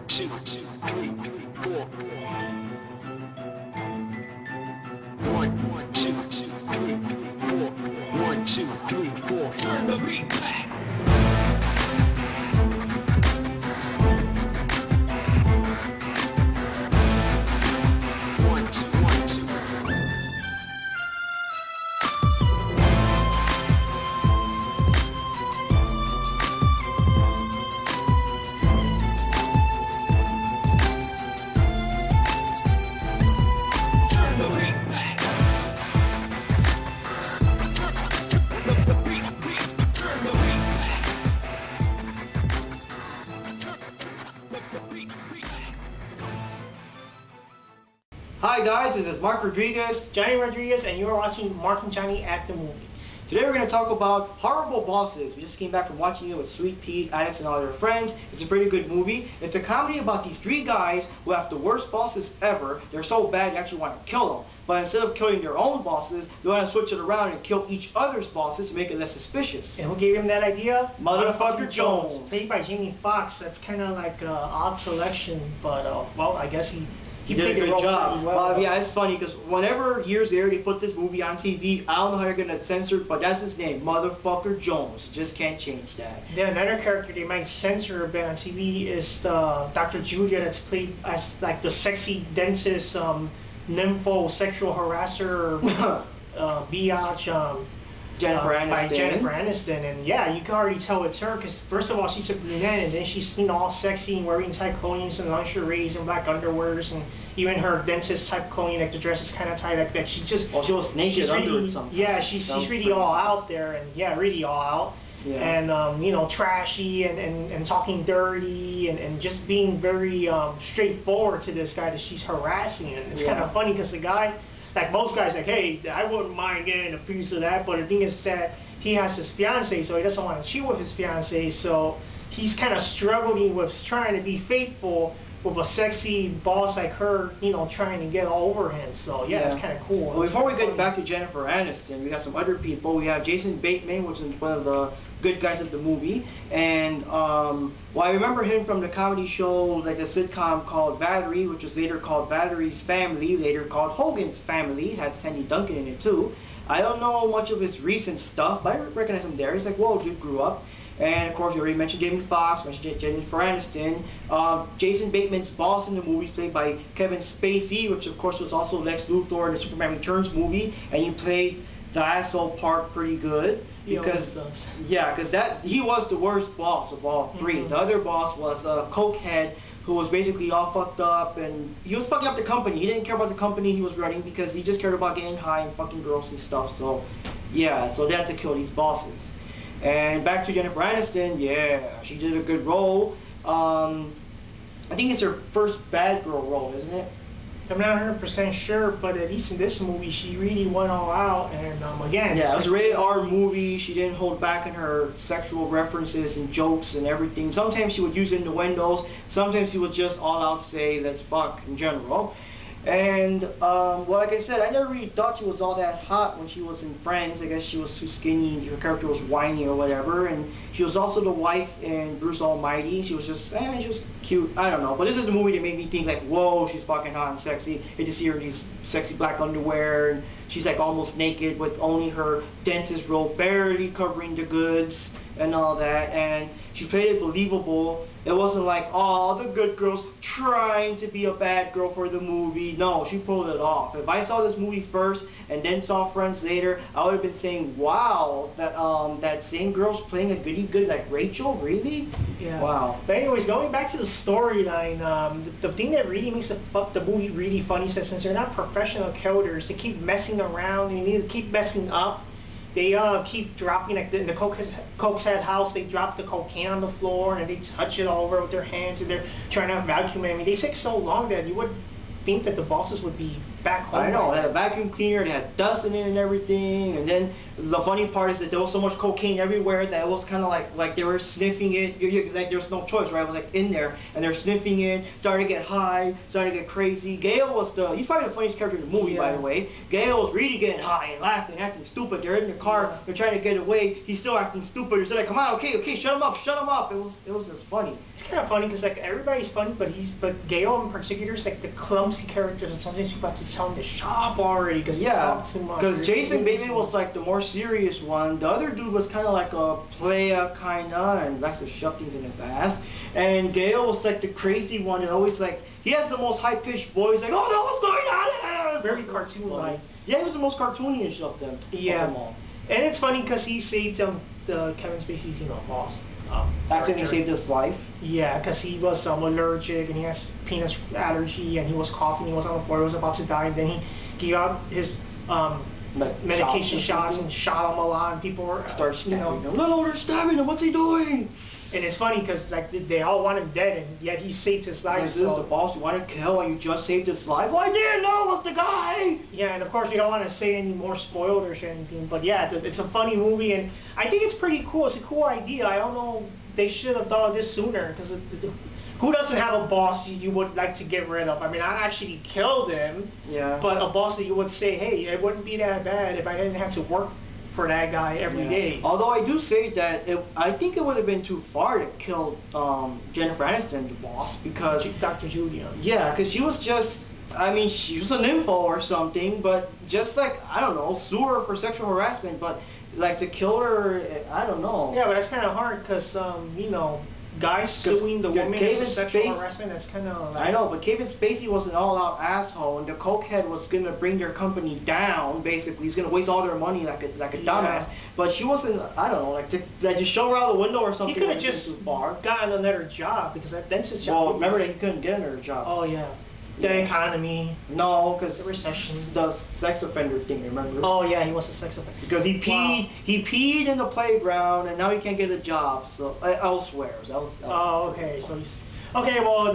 2, 3, 4. 1, 2, 3, 4. 1, 2, 3, 4. Turn the beat back. Hi guys, this is Mark Rodriguez, Johnny Rodriguez, and you are watching Mark and Johnny at the Movies. Today we're going to talk about Horrible Bosses. We just came back from watching it with Sweet Pete, Alex, and all their friends. It's a pretty good movie. It's a comedy about these three guys who have the worst bosses ever. They're so bad you actually want to kill them. But instead of killing their own bosses, they want to switch it around and kill each other's bosses to make it less suspicious. And who gave him that idea? Motherfucker Jones. Played by Jamie Foxx. That's kind of like an odd selection, but well, I guess he did a good job. Well, yeah, it's funny because whenever years later they put this movie on TV, I don't know how they're going to censor it, but that's his name, Motherfucker Jones. Just can't change that. Then another character they might censor a bit on TV is Dr. Julia, that's played as like the sexy dentist, nympho sexual harasser, biatch, Jennifer Aniston. By Jennifer Aniston, and yeah, you can already tell it's her because first of all she's a brunette, and then she's all sexy and wearing tight clothing and lingeries and black underwears, and even her dentist type clothing, like the dress is kind of tight, like that. She was naked under it sometimes. Yeah, she's really all out there, and yeah, really all out. Yeah. And you know, trashy and talking dirty and just being very straightforward to this guy that she's harassing, and it's kind of funny because the guy. Like most guys, like, hey, I wouldn't mind getting a piece of that, but the thing is that he has his fiance, so he doesn't want to cheat with his fiance, so he's kind of struggling with trying to be faithful with a sexy boss like her, you know, trying to get all over him. So yeah, it's kind of cool. Well, before we get back to Jennifer Aniston, we got some other people. We have Jason Bateman, which is one of the good guys of the movie, and well, I remember him from the comedy show, like a sitcom called Valerie, which was later called Valerie's Family, later called Hogan's Family. It had Sandy Duncan in it too. I don't know much of his recent stuff, but I recognize him there. He's like, whoa, dude grew up. And of course, you already mentioned Jamie Foxx, mentioned Jennifer Aniston. Jason Bateman's boss in the movie is played by Kevin Spacey, which of course was also Lex Luthor in the Superman Returns movie, and he played the asshole part pretty good. Because he was the worst boss of all three. The other boss was a cokehead who was basically all fucked up, and he was fucking up the company. He didn't care about the company he was running because he just cared about getting high and fucking girls and stuff. So yeah, so they had to kill these bosses. And back to Jennifer Aniston, yeah, she did a good role. I think it's her first bad girl role, isn't it? I'm not 100% sure, but at least in this movie, she really went all out, and again... Yeah, it was a rated R movie. She didn't hold back in her sexual references and jokes and everything. Sometimes she would use innuendos. Sometimes she would just all out say, let's fuck, in general. And, well, like I said, I never really thought she was all that hot when she was in Friends. I guess she was too skinny, her character was whiny or whatever. And she was also the wife in Bruce Almighty. She was just, she was cute. I don't know. But this is the movie that made me think, like, whoa, she's fucking hot and sexy. And you see her in these sexy black underwear, and she's, like, almost naked with only her dentist robe barely covering the goods and all that. And she played it believable. It wasn't like, oh, the good girl's trying to be a bad girl for the movie. No, she pulled it off. If I saw this movie first and then saw Friends later, I would have been saying, wow, that same girl's playing a goody good like Rachel, really? Yeah. Wow. But anyways, going back to the storyline, the thing that really makes the movie really funny, since they're not professional killers, they keep messing around, and you need to keep messing up. They keep dropping, like in the Coke's Head house, they drop the cocaine on the floor and they touch it all over with their hands, and they're trying to vacuum it. I mean, they take so long that you would think that the bosses would be back home. I know, they had a vacuum cleaner, they had dust in it and everything, and then the funny part is that there was so much cocaine everywhere that it was kind of like they were sniffing it, like there was no choice, right? It was like in there, and they're sniffing it, starting to get high, starting to get crazy. Gale was he's probably the funniest character in the movie, by the way. Gale was really getting high and laughing, acting stupid. They're in the car, they're trying to get away, he's still acting stupid. He's like, come on, okay, shut him up. It was just funny. It's kind of funny because like everybody's funny, but Gale in particular is like the clumsy characters, and sometimes you have to tell him to shut up already because he talks too much. Because Jason Bateman was like the more serious one. The other dude was kind of like a playa kinda, and likes to shove things in his ass. And Gale was like the crazy one, and always like he has the most high pitched voice, like, oh no, what's going on? Very cartoon-like. Yeah, he was the most cartoonish of them. Yeah. Of them all. And it's funny because he saved the Kevin Spacey's boss. Actually, he saved his life. Yeah, because he was allergic and he has peanut allergy and he was coughing. He was on the floor. He was about to die. And then he gave out his medication shots and shot him a lot. And people were start stabbing him. No, they're stabbing him. What's he doing? And it's funny because like they all want him dead, and yet he saved his life. This is the boss you want to kill, and you just saved his life. Well, I didn't know it was the guy. Yeah, and of course we don't want to say any more spoilers or anything, but yeah, it's a funny movie, and I think it's pretty cool. It's a cool idea. I don't know, they should have done this sooner, because who doesn't have a boss you would like to get rid of? I mean, I actually killed him. Yeah. But a boss that you would say, hey, it wouldn't be that bad if I didn't have to work for that guy every day. Although I do say that I think it would have been too far to kill Jennifer Aniston, the boss, because Dr. Julia. Yeah, because she was just, I mean, she was an info or something, but just like, I don't know, sue her for sexual harassment, but like to kill her, I don't know. Yeah, but that's kind of hard because you know, guys suing the woman for sexual harassment, that's kind of like... I know, but Kevin Spacey was an all-out asshole, and the cokehead was going to bring their company down, basically. He's going to waste all their money like a dumbass. But she wasn't, I don't know, like just show her out the window or something. He could have just gotten another job, because that's his job. Well, remember that he couldn't get another job. Oh, yeah. The economy. No, because the recession. The sex offender thing, remember? Oh yeah, he was a sex offender. Because he peed in the playground, and now he can't get a job. So elsewhere. Oh, okay. So he's okay. Well,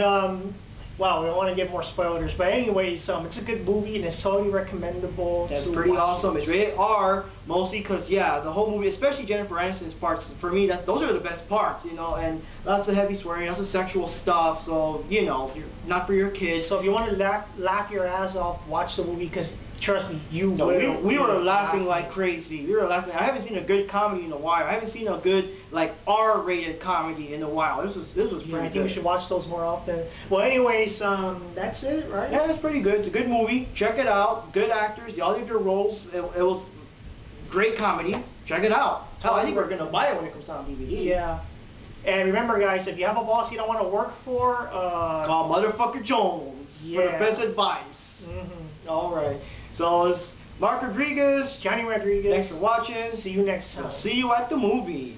well, we don't want to get more spoilers, but anyways, it's a good movie and it's totally recommendable. That's pretty awesome. It's rated R, mostly because the whole movie, especially Jennifer Aniston's parts, for me, those are the best parts, you know, and lots of heavy swearing, lots of sexual stuff. So not for your kids. So if you want to laugh your ass off, watch the movie, because trust me, you will. We were laughing like crazy. We were laughing. I haven't seen a good comedy in a while. I haven't seen a good like R-rated comedy in a while. This was pretty good. I think we should watch those more often. Well, anyways, that's it, right? Yeah, that's pretty good. It's a good movie. Check it out. Good actors. They all did their roles. It was great comedy. Check it out. Hell, I think we're gonna buy it when it comes out on DVD. Yeah. And remember, guys, if you have a boss you don't want to work for, call Motherfucker Jones for the best advice. All right. So it's Mark Rodriguez, Johnny Rodriguez. Thanks for watching. See you next time. See you at the movies.